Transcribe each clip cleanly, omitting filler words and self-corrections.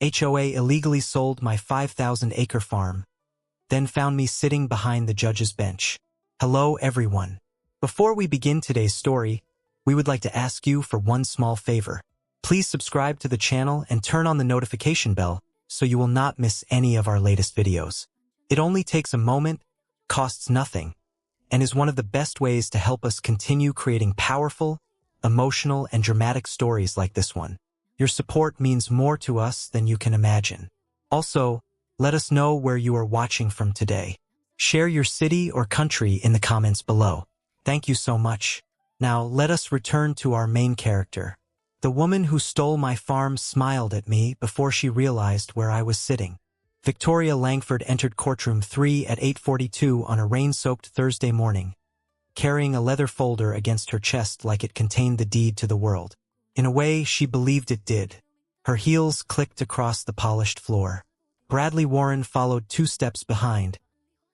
HOA illegally sold my 5,000-acre farm, then found me sitting behind the judge's bench. Hello, everyone. Before we begin today's story, we would like to ask you for one small favor. Please subscribe to the channel and turn on the notification bell so you will not miss any of our latest videos. It only takes a moment, costs nothing, and is one of the best ways to help us continue creating powerful, emotional, and dramatic stories like this one. Your support means more to us than you can imagine. Also, let us know where you are watching from today. Share your city or country in the comments below. Thank you so much. Now, let us return to our main character. The woman who stole my farm smiled at me before she realized where I was sitting. Victoria Langford entered courtroom 3 at 8:42 on a rain-soaked Thursday morning, carrying a leather folder against her chest like it contained the deed to the world. In a way, she believed it did. Her heels clicked across the polished floor. Bradley Warren followed 2 steps behind,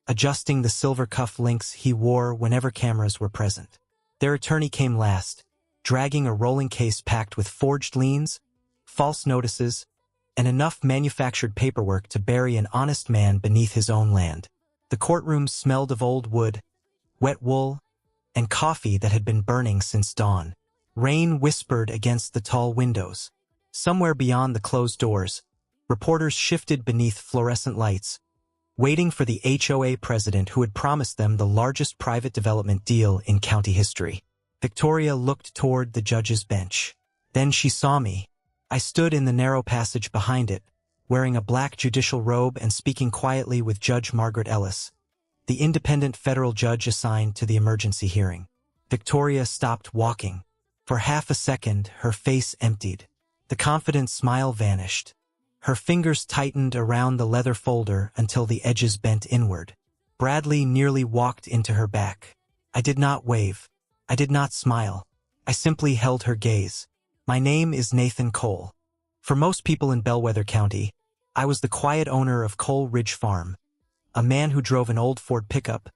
adjusting the silver cuff links he wore whenever cameras were present. Their attorney came last, dragging a rolling case packed with forged liens, false notices, and enough manufactured paperwork to bury an honest man beneath his own land. The courtroom smelled of old wood, wet wool, and coffee that had been burning since dawn. Rain whispered against the tall windows. Somewhere beyond the closed doors, reporters shifted beneath fluorescent lights, waiting for the HOA president who had promised them the largest private development deal in county history. Victoria looked toward the judge's bench. Then she saw me. I stood in the narrow passage behind it, wearing a black judicial robe and speaking quietly with Judge Margaret Ellis, the independent federal judge assigned to the emergency hearing. Victoria stopped walking. For half a second, her face emptied. The confident smile vanished. Her fingers tightened around the leather folder until the edges bent inward. Bradley nearly walked into her back. I did not wave. I did not smile. I simply held her gaze. My name is Nathan Cole. For most people in Bellwether County, I was the quiet owner of Cole Ridge Farm, a man who drove an old Ford pickup,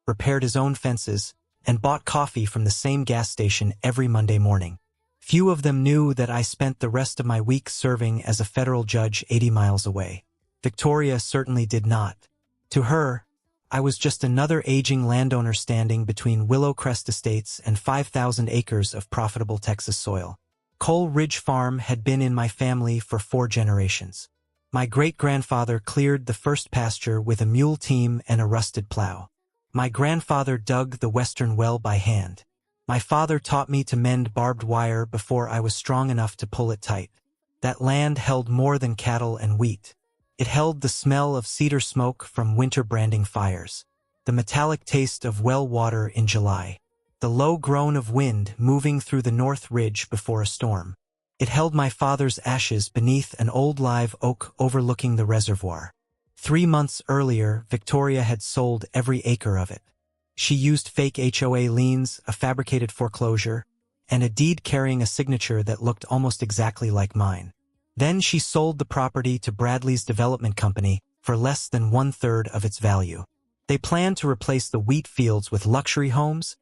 repaired his own fences, and bought coffee from the same gas station every Monday morning. Few of them knew that I spent the rest of my week serving as a federal judge 80 miles away. Victoria certainly did not. To her, I was just another aging landowner standing between Willow Crest Estates and 5,000 acres of profitable Texas soil. Cole Ridge Farm had been in my family for 4 generations. My great-grandfather cleared the first pasture with a mule team and a rusted plow. My grandfather dug the western well by hand. My father taught me to mend barbed wire before I was strong enough to pull it tight. That land held more than cattle and wheat. It held the smell of cedar smoke from winter branding fires, the metallic taste of well water in July, the low groan of wind moving through the north ridge before a storm. It held my father's ashes beneath an old live oak overlooking the reservoir. 3 months earlier, Victoria had sold every acre of it. She used fake HOA liens, a fabricated foreclosure, and a deed carrying a signature that looked almost exactly like mine. Then she sold the property to Bradley's development company for less than 1/3 of its value. They planned to replace the wheat fields with luxury homes,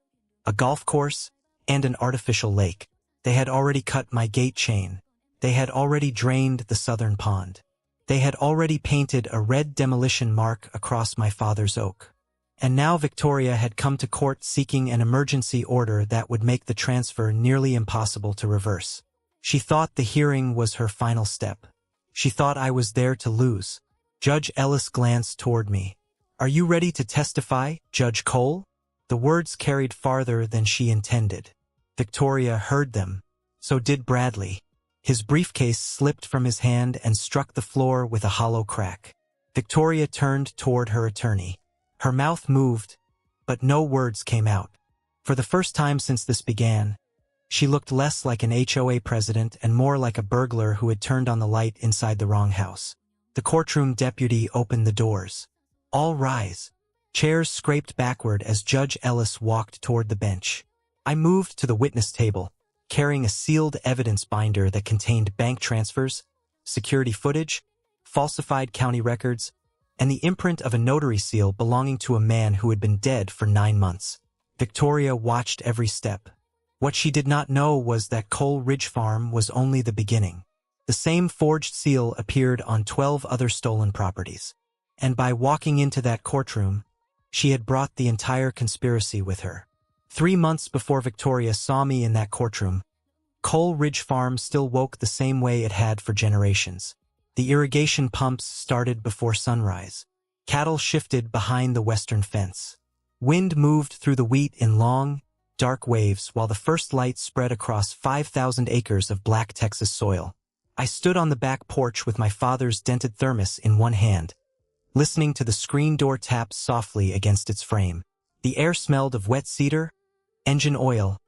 a golf course, and an artificial lake. They had already cut my gate chain. They had already drained the southern pond. They had already painted a red demolition mark across my father's oak. And now Victoria had come to court seeking an emergency order that would make the transfer nearly impossible to reverse. She thought the hearing was her final step. She thought I was there to lose. Judge Ellis glanced toward me. "Are you ready to testify, Judge Cole?" The words carried farther than she intended. Victoria heard them. So did Bradley. His briefcase slipped from his hand and struck the floor with a hollow crack. Victoria turned toward her attorney. Her mouth moved, but no words came out. For the first time since this began, she looked less like an HOA president and more like a burglar who had turned on the light inside the wrong house. The courtroom deputy opened the doors. "All rise." Chairs scraped backward as Judge Ellis walked toward the bench. I moved to the witness table, carrying a sealed evidence binder that contained bank transfers, security footage, falsified county records, and the imprint of a notary seal belonging to a man who had been dead for 9 months. Victoria watched every step. What she did not know was that Cole Ridge Farm was only the beginning. The same forged seal appeared on 12 other stolen properties. And by walking into that courtroom, she had brought the entire conspiracy with her. 3 months before Victoria saw me in that courtroom, Coal Ridge Farm still woke the same way it had for generations. The irrigation pumps started before sunrise. Cattle shifted behind the western fence. Wind moved through the wheat in long, dark waves while the first light spread across 5,000 acres of black Texas soil. I stood on the back porch with my father's dented thermos in one hand, listening to the screen door tap softly against its frame. The air smelled of wet cedar, engine oil,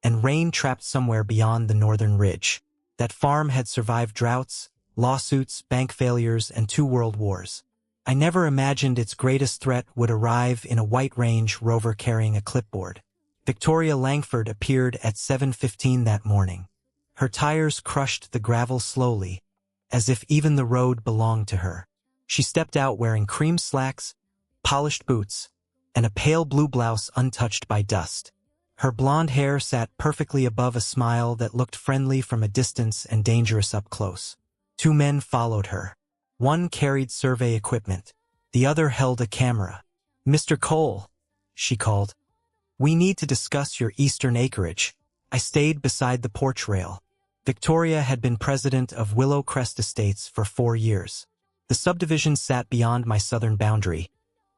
and rain trapped somewhere beyond the northern ridge. That farm had survived droughts, lawsuits, bank failures, and 2 world wars. I never imagined its greatest threat would arrive in a white range rover carrying a clipboard. Victoria Langford appeared at 7:15 that morning. Her tires crushed the gravel slowly, as if even the road belonged to her. She stepped out wearing cream slacks, polished boots, and a pale blue blouse untouched by dust. Her blonde hair sat perfectly above a smile that looked friendly from a distance and dangerous up close. 2 men followed her. One carried survey equipment. The other held a camera. "Mr. Cole," she called. "We need to discuss your eastern acreage." I stayed beside the porch rail. Victoria had been president of Willow Crest Estates for 4 years. The subdivision sat beyond my southern boundary,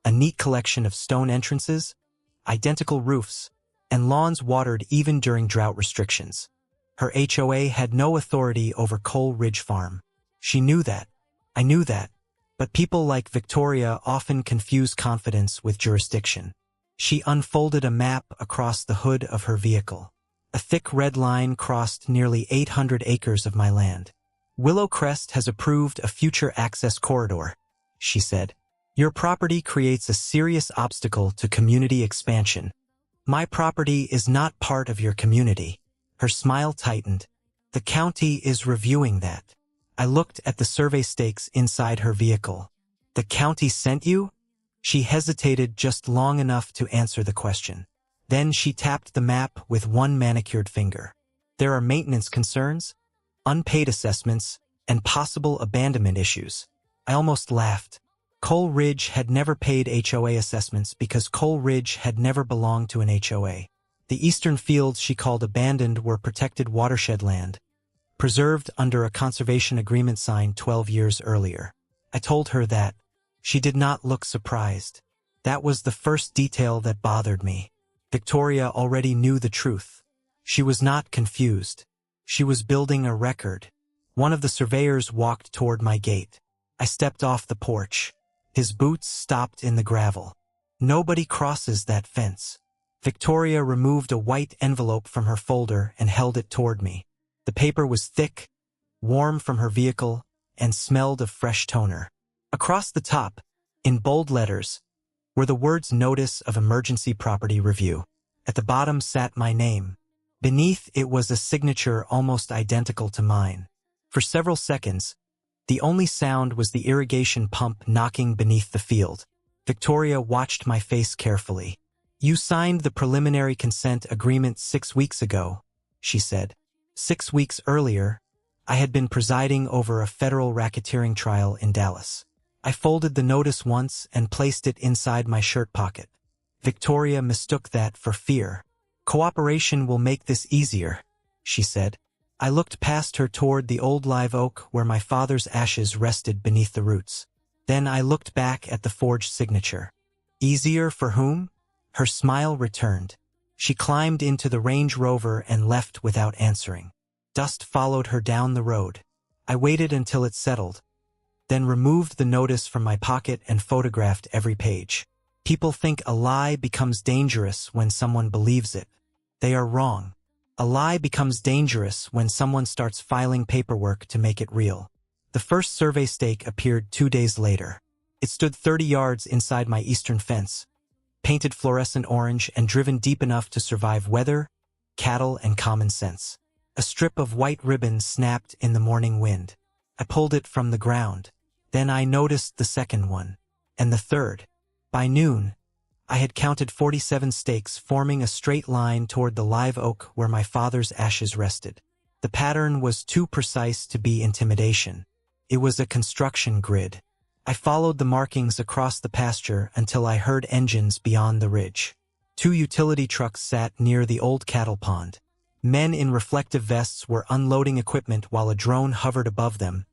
a neat collection of stone entrances, identical roofs, and lawns watered even during drought restrictions. Her HOA had no authority over Coal Ridge Farm. She knew that. I knew that. But people like Victoria often confuse confidence with jurisdiction. She unfolded a map across the hood of her vehicle. A thick red line crossed nearly 800 acres of my land. "Willow Crest has approved a future access corridor," she said. "Your property creates a serious obstacle to community expansion. My property is not part of your community." Her smile tightened. "The county is reviewing that." I looked at the survey stakes inside her vehicle. "The county sent you?" She hesitated just long enough to answer the question. Then she tapped the map with one manicured finger. "There are maintenance concerns, unpaid assessments, and possible abandonment issues." I almost laughed. Coal Ridge had never paid HOA assessments because Coal Ridge had never belonged to an HOA. The eastern fields she called abandoned were protected watershed land, preserved under a conservation agreement signed 12 years earlier. I told her that. She did not look surprised. That was the first detail that bothered me. Victoria already knew the truth. She was not confused. She was building a record. One of the surveyors walked toward my gate. I stepped off the porch. His boots stopped in the gravel. "Nobody crosses that fence." Victoria removed a white envelope from her folder and held it toward me. The paper was thick, warm from her vehicle, and smelled of fresh toner. Across the top, in bold letters, were the words "Notice of Emergency Property Review." At the bottom sat my name. Beneath it was a signature almost identical to mine. For several seconds, the only sound was the irrigation pump knocking beneath the field. Victoria watched my face carefully. "You signed the preliminary consent agreement 6 weeks ago," she said. 6 weeks earlier, I had been presiding over a federal racketeering trial in Dallas. I folded the notice once and placed it inside my shirt pocket. Victoria mistook that for fear. "Cooperation will make this easier," she said. I looked past her toward the old live oak where my father's ashes rested beneath the roots. Then I looked back at the forged signature. "Easier for whom?" Her smile returned. She climbed into the Range Rover and left without answering. Dust followed her down the road. I waited until it settled, then removed the notice from my pocket and photographed every page. People think a lie becomes dangerous when someone believes it. They are wrong. A lie becomes dangerous when someone starts filing paperwork to make it real. The first survey stake appeared 2 days later. It stood 30 yards inside my eastern fence, painted fluorescent orange and driven deep enough to survive weather, cattle, and common sense. A strip of white ribbon snapped in the morning wind. I pulled it from the ground. Then I noticed the second one, and the third. By noon, I had counted 47 stakes forming a straight line toward the live oak where my father's ashes rested. The pattern was too precise to be intimidation. It was a construction grid. I followed the markings across the pasture until I heard engines beyond the ridge. 2 utility trucks sat near the old cattle pond. Men in reflective vests were unloading equipment while a drone hovered above them,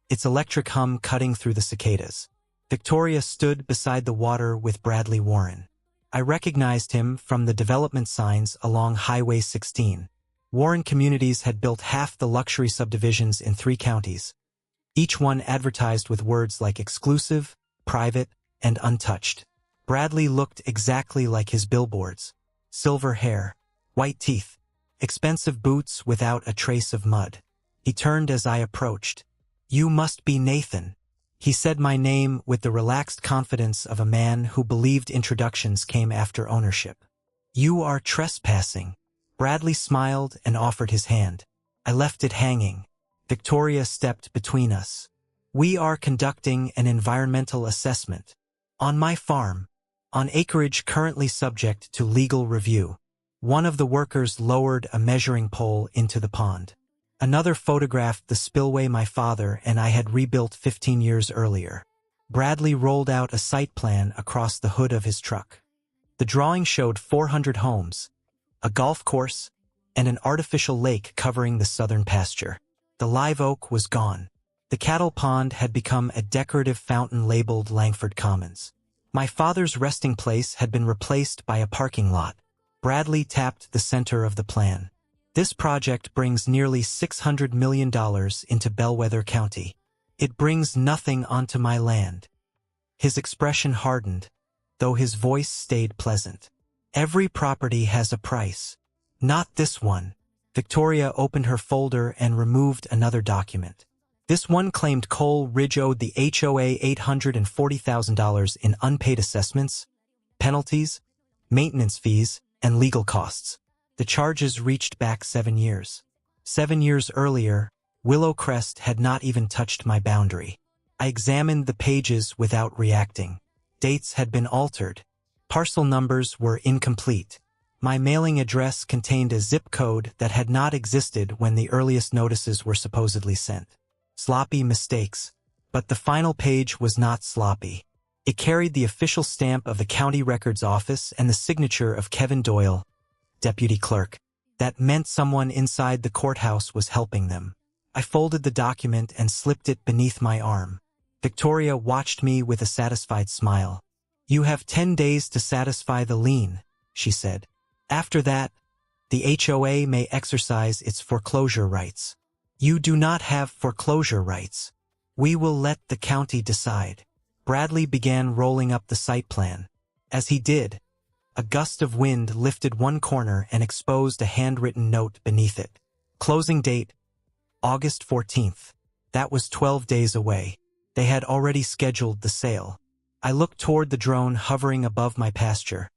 its electric hum cutting through the cicadas. Victoria stood beside the water with Bradley Warren. I recognized him from the development signs along Highway 16. Warren Communities had built half the luxury subdivisions in 3 counties. Each one advertised with words like exclusive, private, and untouched. Bradley looked exactly like his billboards. Silver hair, white teeth, expensive boots without a trace of mud. He turned as I approached. "You must be Nathan." He said my name with the relaxed confidence of a man who believed introductions came after ownership. "You are trespassing." Bradley smiled and offered his hand. I left it hanging. Victoria stepped between us. "We are conducting an environmental assessment. On my farm. On acreage currently subject to legal review." One of the workers lowered a measuring pole into the pond. Another photographed the spillway my father and I had rebuilt 15 years earlier. Bradley rolled out a site plan across the hood of his truck. The drawing showed 400 homes, a golf course, and an artificial lake covering the southern pasture. The live oak was gone. The cattle pond had become a decorative fountain labeled Langford Commons. My father's resting place had been replaced by a parking lot. Bradley tapped the center of the plan. "This project brings nearly $600 million into Bellwether County. It brings nothing onto my land." His expression hardened, though his voice stayed pleasant. "Every property has a price. Not this one." Victoria opened her folder and removed another document. This one claimed Coal Ridge owed the HOA $840,000 in unpaid assessments, penalties, maintenance fees, and legal costs. The charges reached back 7 years. 7 years earlier, Willow Crest had not even touched my boundary. I examined the pages without reacting. Dates had been altered. Parcel numbers were incomplete. My mailing address contained a zip code that had not existed when the earliest notices were supposedly sent. Sloppy mistakes. But the final page was not sloppy. It carried the official stamp of the County Records Office and the signature of Kevin Doyle, Deputy Clerk. That meant someone inside the courthouse was helping them. I folded the document and slipped it beneath my arm. Victoria watched me with a satisfied smile. "You have 10 days to satisfy the lien," she said. "After that, the HOA may exercise its foreclosure rights." "You do not have foreclosure rights. We will let the county decide." Bradley began rolling up the site plan. As he did, a gust of wind lifted one corner and exposed a handwritten note beneath it. Closing date, August 14th. That was 12 days away. They had already scheduled the sale. I looked toward the drone hovering above my pasture,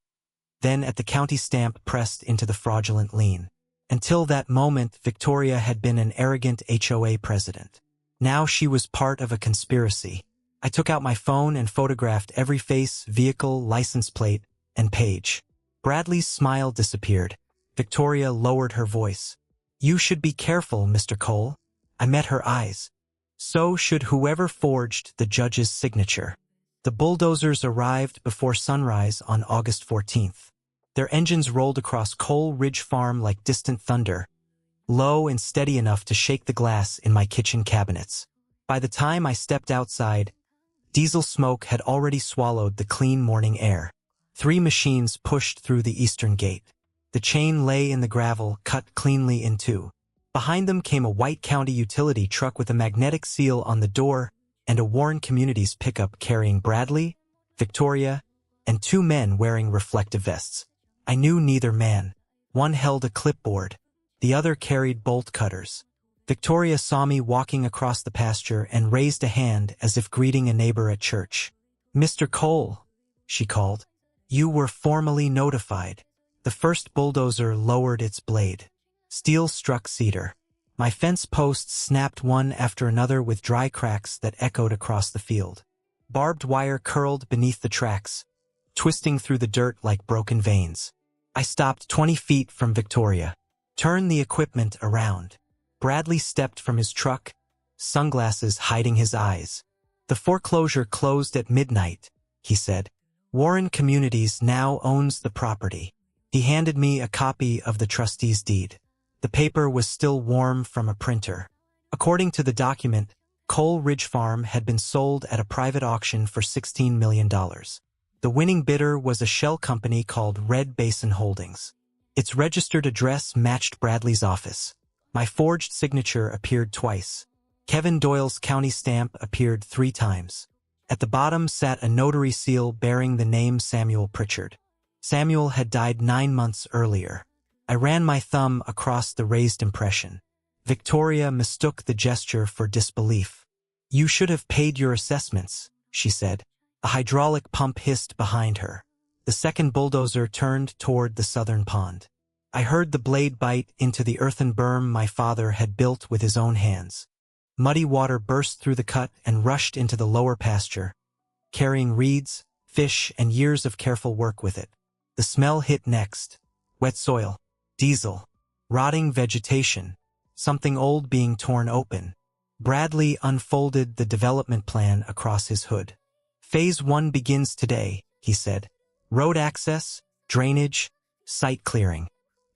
then at the county stamp pressed into the fraudulent lien. Until that moment, Victoria had been an arrogant HOA president. Now she was part of a conspiracy. I took out my phone and photographed every face, vehicle, license plate, and page. Bradley's smile disappeared. Victoria lowered her voice. "You should be careful, Mr. Cole." I met her eyes. So should whoever forged the judge's signature. The bulldozers arrived before sunrise on August 14th. Their engines rolled across Coal Ridge Farm like distant thunder, low and steady enough to shake the glass in my kitchen cabinets. By the time I stepped outside, diesel smoke had already swallowed the clean morning air. 3 machines pushed through the eastern gate. The chain lay in the gravel, cut cleanly in 2. Behind them came a white county utility truck with a magnetic seal on the door and a Warren Communities pickup carrying Bradley, Victoria, and 2 men wearing reflective vests. I knew neither man. One held a clipboard. The other carried bolt cutters. Victoria saw me walking across the pasture and raised a hand as if greeting a neighbor at church. "Mr. Cole," she called. "You were formally notified." The first bulldozer lowered its blade. Steel struck cedar. My fence posts snapped one after another with dry cracks that echoed across the field. Barbed wire curled beneath the tracks, twisting through the dirt like broken veins. I stopped 20 feet from Victoria. "Turn the equipment around." Bradley stepped from his truck, sunglasses hiding his eyes. "The foreclosure closed at midnight," he said. "Warren Communities now owns the property." He handed me a copy of the trustee's deed. The paper was still warm from a printer. According to the document, Coal Ridge Farm had been sold at a private auction for $16 million. The winning bidder was a shell company called Red Basin Holdings. Its registered address matched Bradley's office. My forged signature appeared twice. Kevin Doyle's county stamp appeared 3 times. At the bottom sat a notary seal bearing the name Samuel Pritchard. Samuel had died 9 months earlier. I ran my thumb across the raised impression. Victoria mistook the gesture for disbelief. "You should have paid your assessments," she said. A hydraulic pump hissed behind her. The second bulldozer turned toward the southern pond. I heard the blade bite into the earthen berm my father had built with his own hands. Muddy water burst through the cut and rushed into the lower pasture, carrying reeds, fish, and years of careful work with it. The smell hit next. Wet soil, diesel, rotting vegetation, something old being torn open. Bradley unfolded the development plan across his hood. "Phase 1 begins today," he said. "Road access, drainage, site clearing."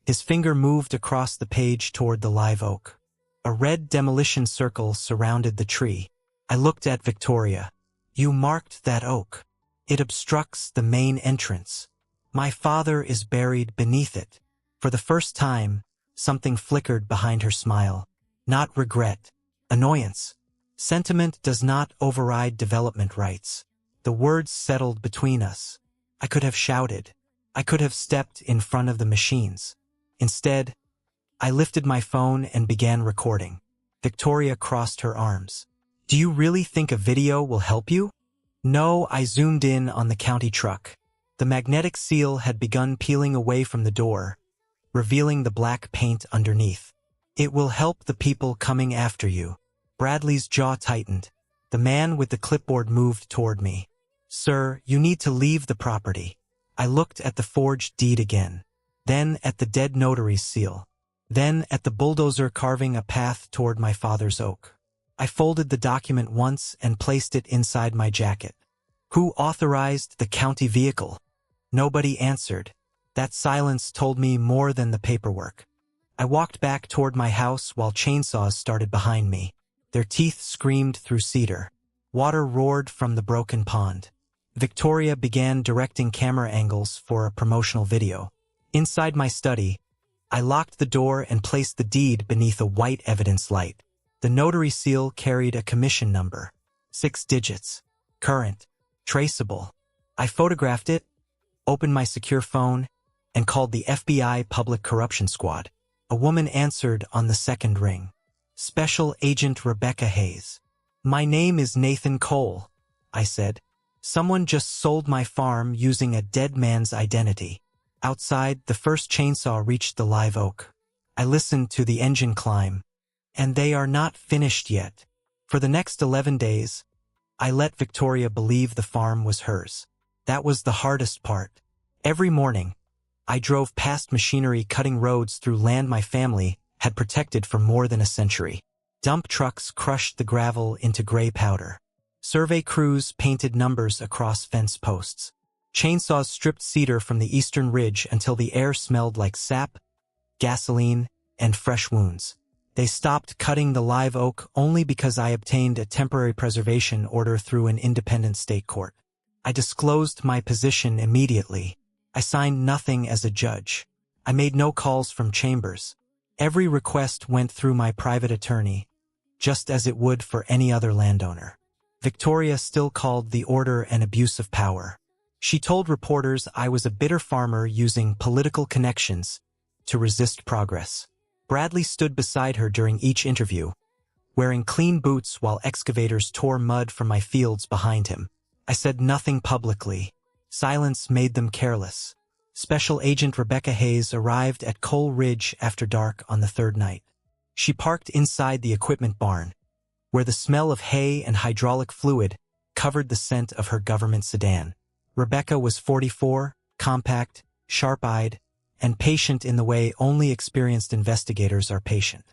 His finger moved across the page toward the live oak. A red demolition circle surrounded the tree. I looked at Victoria. "You marked that oak. It obstructs the main entrance. My father is buried beneath it." For the first time, something flickered behind her smile. Not regret, annoyance. Sentiment does not override development rights. The words settled between us. I could have shouted. I could have stepped in front of the machines. Instead, I lifted my phone and began recording. Victoria crossed her arms. "Do you really think a video will help you?" "No," I zoomed in on the county truck. The magnetic seal had begun peeling away from the door, revealing the black paint underneath. "It will help the people coming after you." Bradley's jaw tightened. The man with the clipboard moved toward me. "Sir, you need to leave the property." I looked at the forged deed again, then at the dead notary's seal, then at the bulldozer carving a path toward my father's oak. I folded the document once and placed it inside my jacket. "Who authorized the county vehicle?" Nobody answered. That silence told me more than the paperwork. I walked back toward my house while chainsaws started behind me. Their teeth screamed through cedar. Water roared from the broken pond. Victoria began directing camera angles for a promotional video. Inside my study, I locked the door and placed the deed beneath a white evidence light. The notary seal carried a commission number. 6 digits. Current. Traceable. I photographed it, opened my secure phone, and called the FBI Public Corruption Squad. A woman answered on the second ring. "Special Agent Rebecca Hayes." "My name is Nathan Cole," I said. "Someone just sold my farm using a dead man's identity." Outside, the first chainsaw reached the live oak. I listened to the engine climb. "And they are not finished yet." For the next 11 days, I let Victoria believe the farm was hers. That was the hardest part. Every morning, I drove past machinery cutting roads through land my family had protected for more than a century. Dump trucks crushed the gravel into gray powder. Survey crews painted numbers across fence posts. Chainsaws stripped cedar from the eastern ridge until the air smelled like sap, gasoline, and fresh wounds. They stopped cutting the live oak only because I obtained a temporary preservation order through an independent state court. I disclosed my position immediately. I signed nothing as a judge. I made no calls from chambers. Every request went through my private attorney, just as it would for any other landowner. Victoria still called the order an abuse of power. She told reporters I was a bitter farmer using political connections to resist progress. Bradley stood beside her during each interview, wearing clean boots while excavators tore mud from my fields behind him. I said nothing publicly. Silence made them careless. Special Agent Rebecca Hayes arrived at Coal Ridge after dark on the 3rd night. She parked inside the equipment barn, where the smell of hay and hydraulic fluid covered the scent of her government sedan. Rebecca was 44, compact, sharp-eyed, and patient in the way only experienced investigators are patient.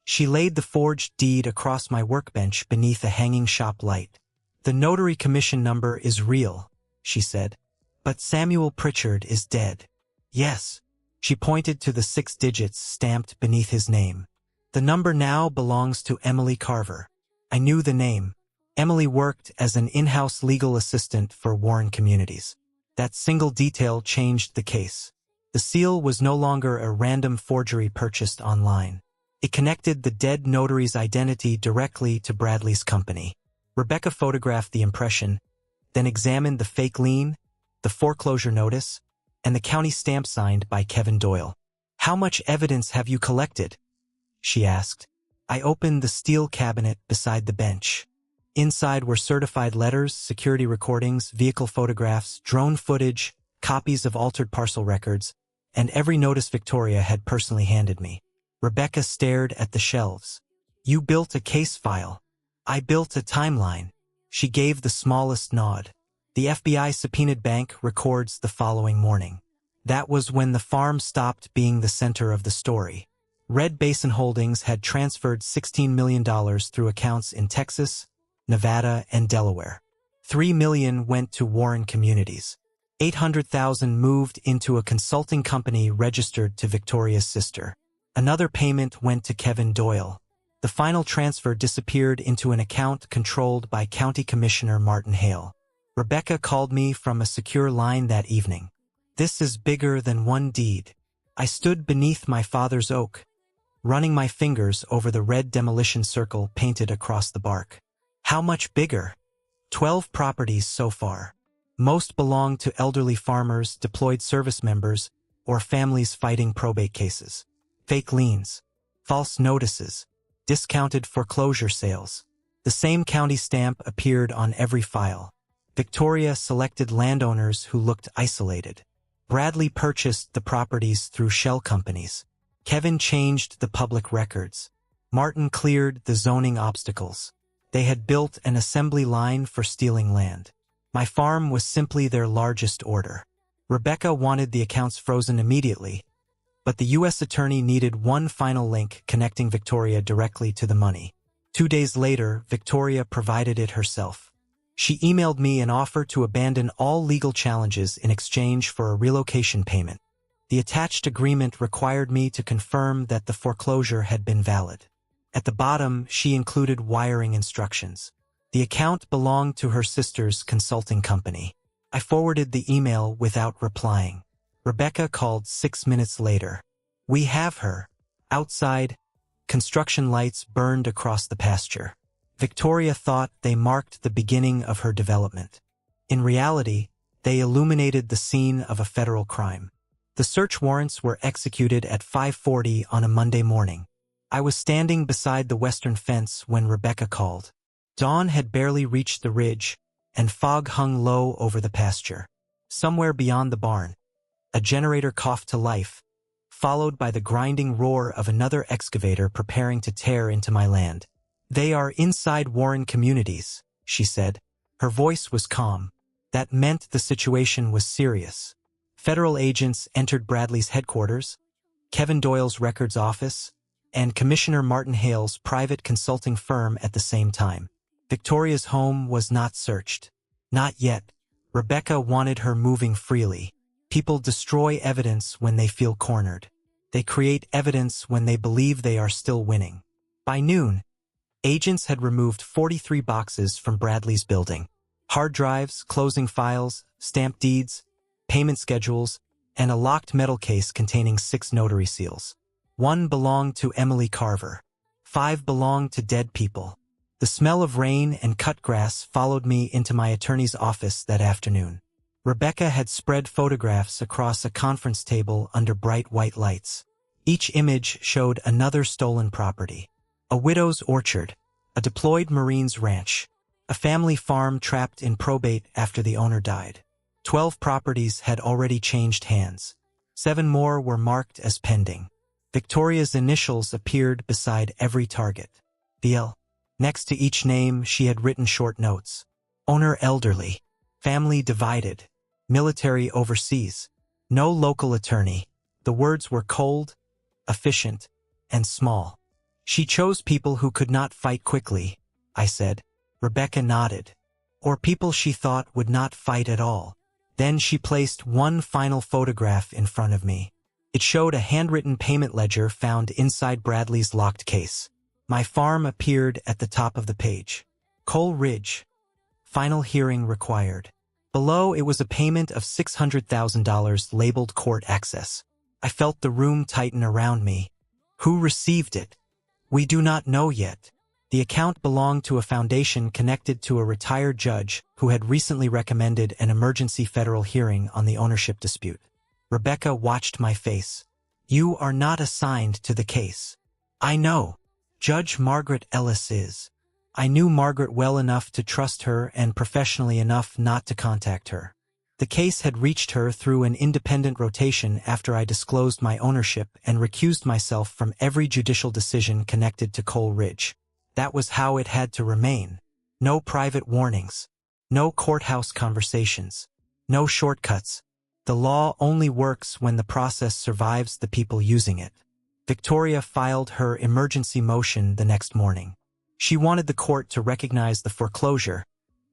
She laid the forged deed across my workbench beneath a hanging shop light. "The notary commission number is real," she said. "But Samuel Pritchard is dead." "Yes." She pointed to the 6 digits stamped beneath his name. "The number now belongs to Emily Carver." I knew the name. Emily worked as an in-house legal assistant for Warren Communities. That single detail changed the case. The seal was no longer a random forgery purchased online. It connected the dead notary's identity directly to Bradley's company. Rebecca photographed the impression, then examined the fake lien, the foreclosure notice, and the county stamp signed by Kevin Doyle. "How much evidence have you collected?" she asked. I opened the steel cabinet beside the bench. Inside were certified letters, security recordings, vehicle photographs, drone footage, copies of altered parcel records, and every notice Victoria had personally handed me. Rebecca stared at the shelves. "You built a case file." "I built a timeline." She gave the smallest nod. "The FBI subpoenaed bank records the following morning. That was when the farm stopped being the center of the story. Red Basin Holdings had transferred $16 million through accounts in Texas, Nevada, and Delaware. $3 million went to Warren Communities. $800,000 moved into a consulting company registered to Victoria's sister. Another payment went to Kevin Doyle. The final transfer disappeared into an account controlled by County Commissioner Martin Hale. Rebecca called me from a secure line that evening. "This is bigger than one deed." I stood beneath my father's oak, running my fingers over the red demolition circle painted across the bark. "How much bigger?" 12 properties so far. Most belonged to elderly farmers, deployed service members, or families fighting probate cases. Fake liens, false notices, discounted foreclosure sales. The same county stamp appeared on every file. Victoria selected landowners who looked isolated. Bradley purchased the properties through shell companies. Kevin changed the public records. Martin cleared the zoning obstacles. They had built an assembly line for stealing land. My farm was simply their largest order. Rebecca wanted the accounts frozen immediately, but the U.S. attorney needed one final link connecting Victoria directly to the money. 2 days later, Victoria provided it herself. She emailed me an offer to abandon all legal challenges in exchange for a relocation payment. The attached agreement required me to confirm that the foreclosure had been valid. At the bottom, she included wiring instructions. The account belonged to her sister's consulting company. I forwarded the email without replying. Rebecca called 6 minutes later. "We have her." Outside, construction lights burned across the pasture. Victoria thought they marked the beginning of her development. In reality, they illuminated the scene of a federal crime. The search warrants were executed at 5:40 on a Monday morning. I was standing beside the western fence when Rebecca called. Dawn had barely reached the ridge, and fog hung low over the pasture. Somewhere beyond the barn, a generator coughed to life, followed by the grinding roar of another excavator preparing to tear into my land. "They are inside Warren Communities," she said. Her voice was calm. That meant the situation was serious. Federal agents entered Bradley's headquarters, Kevin Doyle's records office, and Commissioner Martin Hale's private consulting firm at the same time. Victoria's home was not searched. Not yet. Rebecca wanted her moving freely. People destroy evidence when they feel cornered. They create evidence when they believe they are still winning. By noon, agents had removed 43 boxes from Bradley's building. Hard drives, closing files, stamped deeds, payment schedules, and a locked metal case containing 6 notary seals. 1 belonged to Emily Carver. 5 belonged to dead people. The smell of rain and cut grass followed me into my attorney's office that afternoon. Rebecca had spread photographs across a conference table under bright white lights. Each image showed another stolen property. A widow's orchard, a deployed Marine's ranch, a family farm trapped in probate after the owner died. 12 properties had already changed hands. 7 more were marked as pending. Victoria's initials appeared beside every target. VL. Next to each name, she had written short notes. Owner elderly. Family divided. Military overseas. No local attorney. The words were cold, efficient, and small. She chose people who could not fight quickly, I said. Rebecca nodded. Or people she thought would not fight at all. Then she placed one final photograph in front of me. It showed a handwritten payment ledger found inside Bradley's locked case. My farm appeared at the top of the page. Cole Ridge. Final hearing required. Below it was a payment of $600,000 labeled court access. I felt the room tighten around me. Who received it? We do not know yet. The account belonged to a foundation connected to a retired judge who had recently recommended an emergency federal hearing on the ownership dispute. Rebecca watched my face. You are not assigned to the case. I know. Judge Margaret Ellis is. I knew Margaret well enough to trust her and professionally enough not to contact her. The case had reached her through an independent rotation after I disclosed my ownership and recused myself from every judicial decision connected to Cole Ridge. That was how it had to remain. No private warnings. No courthouse conversations. No shortcuts. The law only works when the process survives the people using it. Victoria filed her emergency motion the next morning. She wanted the court to recognize the foreclosure,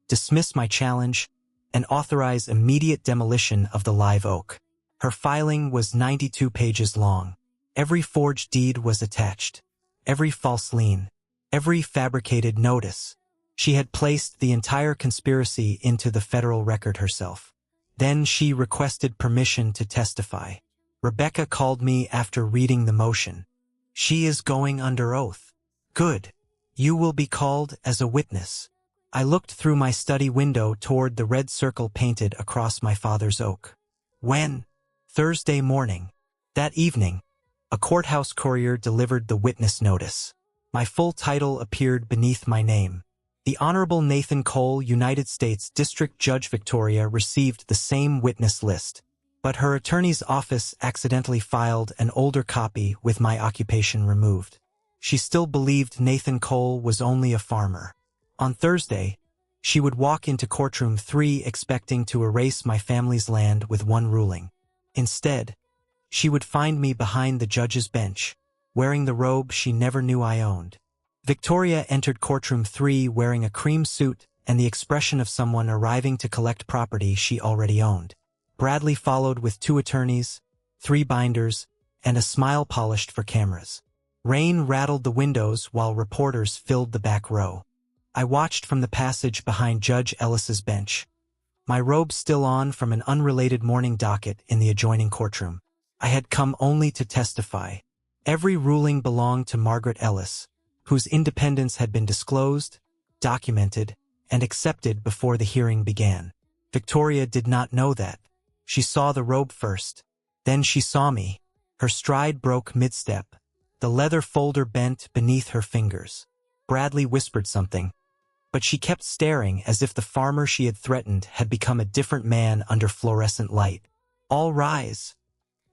dismiss my challenge, and authorize immediate demolition of the live oak. Her filing was 92 pages long. Every forged deed was attached. Every false lien. Every fabricated notice. She had placed the entire conspiracy into the federal record herself. Then she requested permission to testify. Rebecca called me after reading the motion. She is going under oath. Good. You will be called as a witness. I looked through my study window toward the red circle painted across my father's oak. When? Thursday morning. That evening, a courthouse courier delivered the witness notice. My full title appeared beneath my name. The Honorable Nathan Cole, United States District Judge Victoria, received the same witness list, but her attorney's office accidentally filed an older copy with my occupation removed. She still believed Nathan Cole was only a farmer. On Thursday, she would walk into courtroom 3 expecting to erase my family's land with one ruling. Instead, she would find me behind the judge's bench, wearing the robe she never knew I owned. Victoria entered courtroom 3 wearing a cream suit and the expression of someone arriving to collect property she already owned. Bradley followed with 2 attorneys, 3 binders, and a smile polished for cameras. Rain rattled the windows while reporters filled the back row. I watched from the passage behind Judge Ellis's bench, my robe still on from an unrelated morning docket in the adjoining courtroom. I had come only to testify. Every ruling belonged to Margaret Ellis, whose independence had been disclosed, documented, and accepted before the hearing began. Victoria did not know that. She saw the robe first. Then she saw me. Her stride broke mid-step. The leather folder bent beneath her fingers. Bradley whispered something, but she kept staring as if the farmer she had threatened had become a different man under fluorescent light. All rise,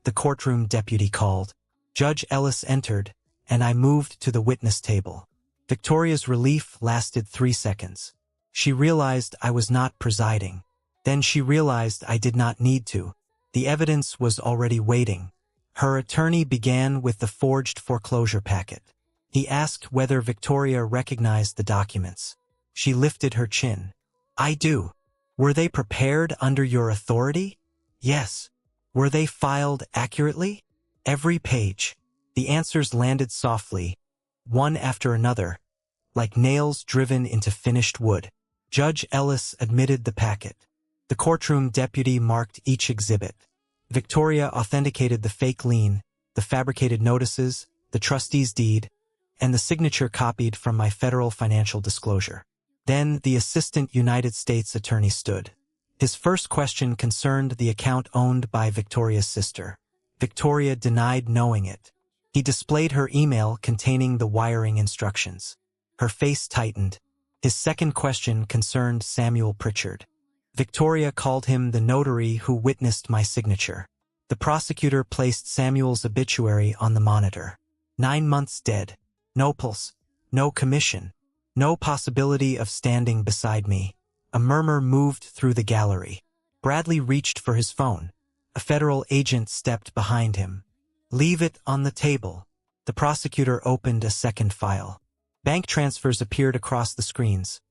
the courtroom deputy called. Judge Ellis entered, and I moved to the witness table. Victoria's relief lasted 3 seconds. She realized I was not presiding. Then she realized I did not need to. The evidence was already waiting. Her attorney began with the forged foreclosure packet. He asked whether Victoria recognized the documents. She lifted her chin. I do. Were they prepared under your authority? Yes. Were they filed accurately? Every page. The answers landed softly, one after another, like nails driven into finished wood. Judge Ellis admitted the packet. The courtroom deputy marked each exhibit. Victoria authenticated the fake lien, the fabricated notices, the trustee's deed, and the signature copied from my federal financial disclosure. Then the assistant United States attorney stood. His first question concerned the account owned by Victoria's sister. Victoria denied knowing it. He displayed her email containing the wiring instructions. Her face tightened. His second question concerned Samuel Pritchard. Victoria called him the notary who witnessed my signature. The prosecutor placed Samuel's obituary on the monitor. 9 months dead. No pulse. No commission. No possibility of standing beside me. A murmur moved through the gallery. Bradley reached for his phone. A federal agent stepped behind him. Leave it on the table. The prosecutor opened a second file. Bank transfers appeared across the screens.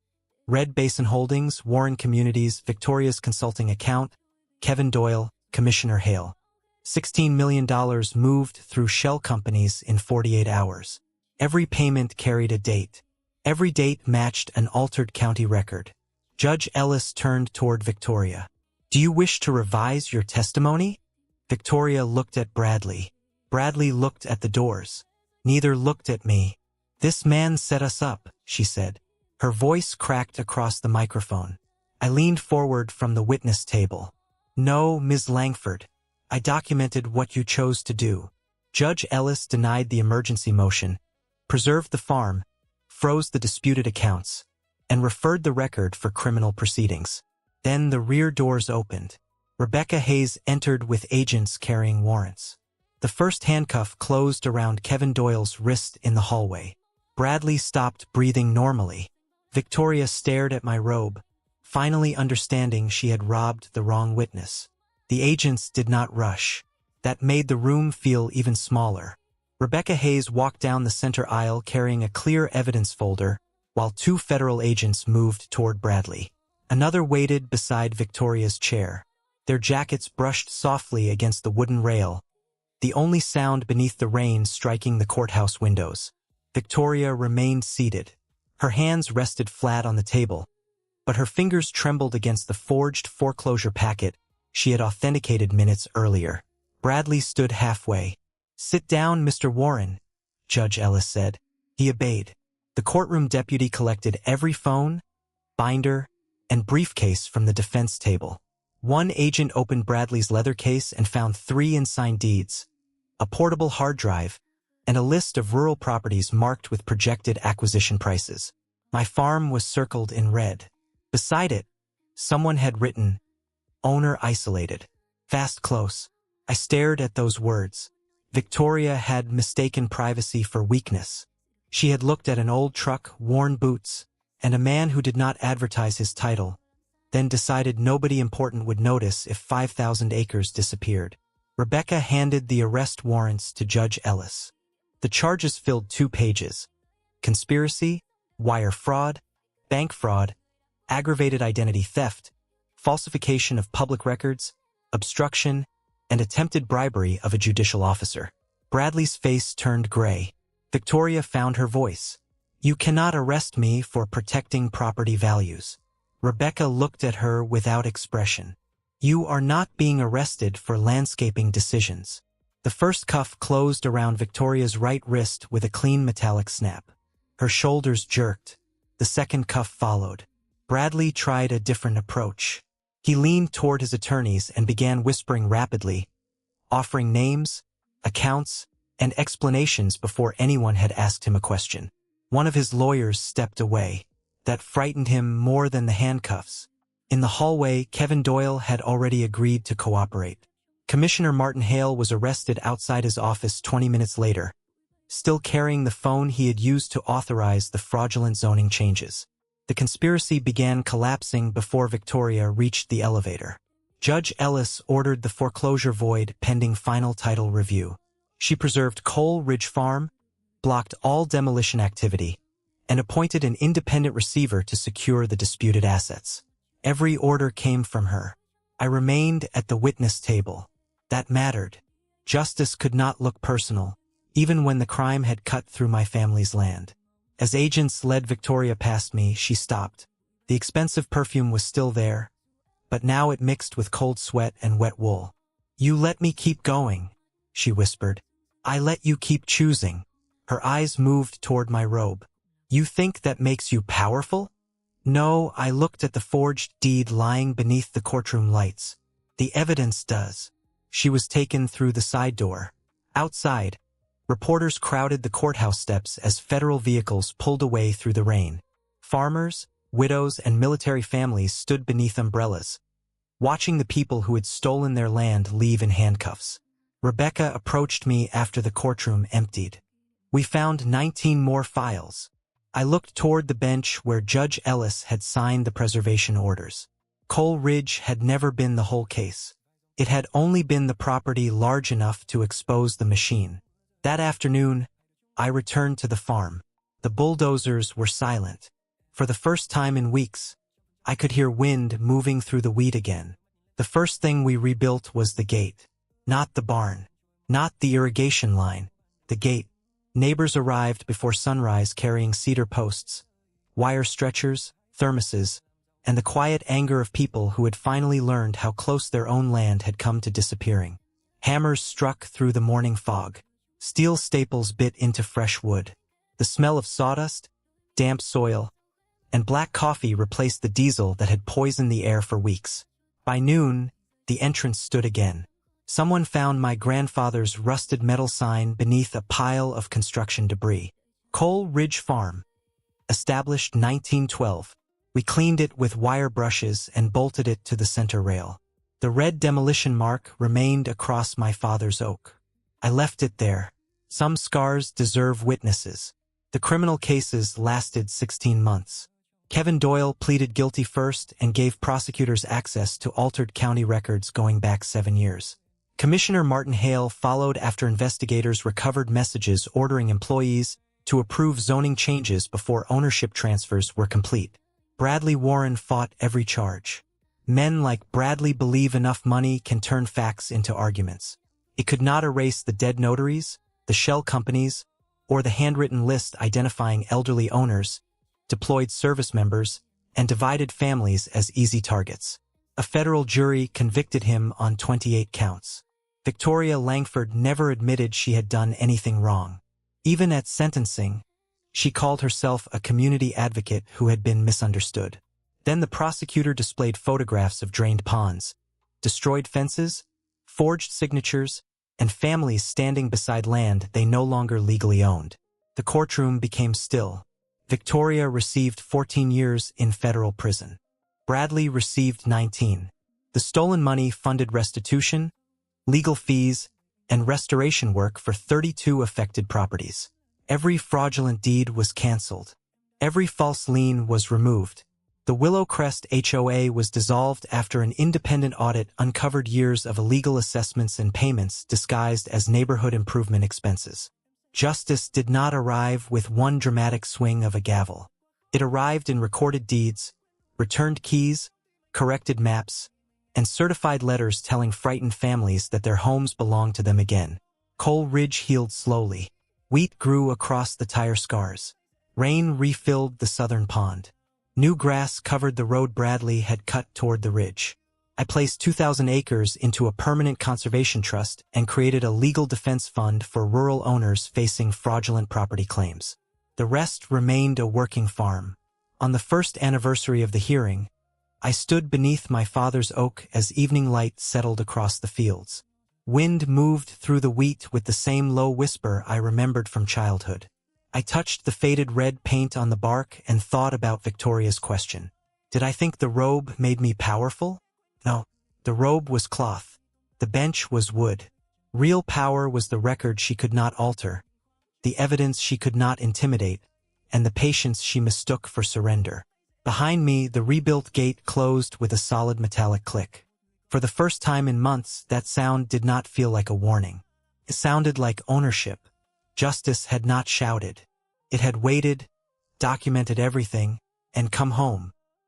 Red Basin Holdings, Warren Communities, Victoria's Consulting Account, Kevin Doyle, Commissioner Hale. $16 million moved through shell companies in 48 hours. Every payment carried a date. Every date matched an altered county record. Judge Ellis turned toward Victoria. "Do you wish to revise your testimony?" Victoria looked at Bradley. Bradley looked at the doors. Neither looked at me. "This man set us up," she said. Her voice cracked across the microphone. I leaned forward from the witness table. "No, Ms. Langford. I documented what you chose to do." Judge Ellis denied the emergency motion, preserved the farm, froze the disputed accounts, and referred the record for criminal proceedings. Then the rear doors opened. Rebecca Hayes entered with agents carrying warrants. The first handcuff closed around Kevin Doyle's wrist in the hallway. Bradley stopped breathing normally. Victoria stared at my robe, finally understanding she had robbed the wrong witness. The agents did not rush. That made the room feel even smaller. Rebecca Hayes walked down the center aisle carrying a clear evidence folder, while two federal agents moved toward Bradley. Another waited beside Victoria's chair. Their jackets brushed softly against the wooden rail, the only sound beneath the rain striking the courthouse windows. Victoria remained seated. Her hands rested flat on the table, but her fingers trembled against the forged foreclosure packet she had authenticated minutes earlier. Bradley stood halfway. "Sit down, Mr. Warren," Judge Ellis said. He obeyed. The courtroom deputy collected every phone, binder, and briefcase from the defense table. One agent opened Bradley's leather case and found 3 unsigned deeds, a portable hard drive, and a list of rural properties marked with projected acquisition prices. My farm was circled in red. Beside it, someone had written, "Owner isolated. Fast close." I stared at those words. Victoria had mistaken privacy for weakness. She had looked at an old truck, worn boots, and a man who did not advertise his title, then decided nobody important would notice if 5,000 acres disappeared. Rebecca handed the arrest warrants to Judge Ellis. The charges filled 2 pages. Conspiracy, wire fraud, bank fraud, aggravated identity theft, falsification of public records, obstruction, and attempted bribery of a judicial officer. Bradley's face turned gray. Victoria found her voice. "You cannot arrest me for protecting property values." Rebecca looked at her without expression. "You are not being arrested for landscaping decisions." The first cuff closed around Victoria's right wrist with a clean metallic snap. Her shoulders jerked. The second cuff followed. Bradley tried a different approach. He leaned toward his attorneys and began whispering rapidly, offering names, accounts, and explanations before anyone had asked him a question. One of his lawyers stepped away. That frightened him more than the handcuffs. In the hallway, Kevin Doyle had already agreed to cooperate. Commissioner Martin Hale was arrested outside his office 20 minutes later, still carrying the phone he had used to authorize the fraudulent zoning changes. The conspiracy began collapsing before Victoria reached the elevator. Judge Ellis ordered the foreclosure void pending final title review. She preserved Coal Ridge Farm, blocked all demolition activity, and appointed an independent receiver to secure the disputed assets. Every order came from her. I remained at the witness table. That mattered. Justice could not look personal, even when the crime had cut through my family's land. As agents led Victoria past me, she stopped. The expensive perfume was still there, but now it mixed with cold sweat and wet wool. "You let me keep going," she whispered. "I let you keep choosing." Her eyes moved toward my robe. "You think that makes you powerful?" "No," I looked at the forged deed lying beneath the courtroom lights. "The evidence does." She was taken through the side door. Outside, reporters crowded the courthouse steps as federal vehicles pulled away through the rain. Farmers, widows, and military families stood beneath umbrellas, watching the people who had stolen their land leave in handcuffs. Rebecca approached me after the courtroom emptied. "We found 19 more files." I looked toward the bench where Judge Ellis had signed the preservation orders. Coal Ridge had never been the whole case. It had only been the property large enough to expose the machine. That afternoon, I returned to the farm. The bulldozers were silent. For the first time in weeks, I could hear wind moving through the wheat again. The first thing we rebuilt was the gate. Not the barn. Not the irrigation line. The gate. Neighbors arrived before sunrise carrying cedar posts, wire stretchers, thermoses, and the quiet anger of people who had finally learned how close their own land had come to disappearing. Hammers struck through the morning fog. Steel staples bit into fresh wood. The smell of sawdust, damp soil, and black coffee replaced the diesel that had poisoned the air for weeks. By noon, the entrance stood again. Someone found my grandfather's rusted metal sign beneath a pile of construction debris. Coal Ridge Farm. Established 1912. We cleaned it with wire brushes and bolted it to the center rail. The red demolition mark remained across my father's oak. I left it there. Some scars deserve witnesses. The criminal cases lasted 16 months. Kevin Doyle pleaded guilty first and gave prosecutors access to altered county records going back 7 years. Commissioner Martin Hale followed after investigators recovered messages ordering employees to approve zoning changes before ownership transfers were complete. Bradley Warren fought every charge. Men like Bradley believe enough money can turn facts into arguments. It could not erase the dead notaries, the shell companies, or the handwritten list identifying elderly owners, deployed service members, and divided families as easy targets. A federal jury convicted him on 28 counts. Victoria Langford never admitted she had done anything wrong. Even at sentencing, she called herself a community advocate who had been misunderstood. Then the prosecutor displayed photographs of drained ponds, destroyed fences, forged signatures, and families standing beside land they no longer legally owned. The courtroom became still. Victoria received 14 years in federal prison. Bradley received 19. The stolen money funded restitution, legal fees, and restoration work for 32 affected properties. Every fraudulent deed was canceled. Every false lien was removed. The Willow Crest HOA was dissolved after an independent audit uncovered years of illegal assessments and payments disguised as neighborhood improvement expenses. Justice did not arrive with one dramatic swing of a gavel. It arrived in recorded deeds, returned keys, corrected maps, and certified letters telling frightened families that their homes belonged to them again. Coal Ridge healed slowly. Wheat grew across the tire scars. Rain refilled the southern pond. New grass covered the road Bradley had cut toward the ridge. I placed 2,000 acres into a permanent conservation trust and created a legal defense fund for rural owners facing fraudulent property claims. The rest remained a working farm. On the first anniversary of the hearing, I stood beneath my father's oak as evening light settled across the fields. Wind moved through the wheat with the same low whisper I remembered from childhood. I touched the faded red paint on the bark and thought about Victoria's question. Did I think the robe made me powerful? No, the robe was cloth. The bench was wood. Real power was the record she could not alter, the evidence she could not intimidate, and the patience she mistook for surrender. Behind me, the rebuilt gate closed with a solid metallic click. For the first time in months, that sound did not feel like a warning. It sounded like ownership. Justice had not shouted. It had waited, documented everything, and come home.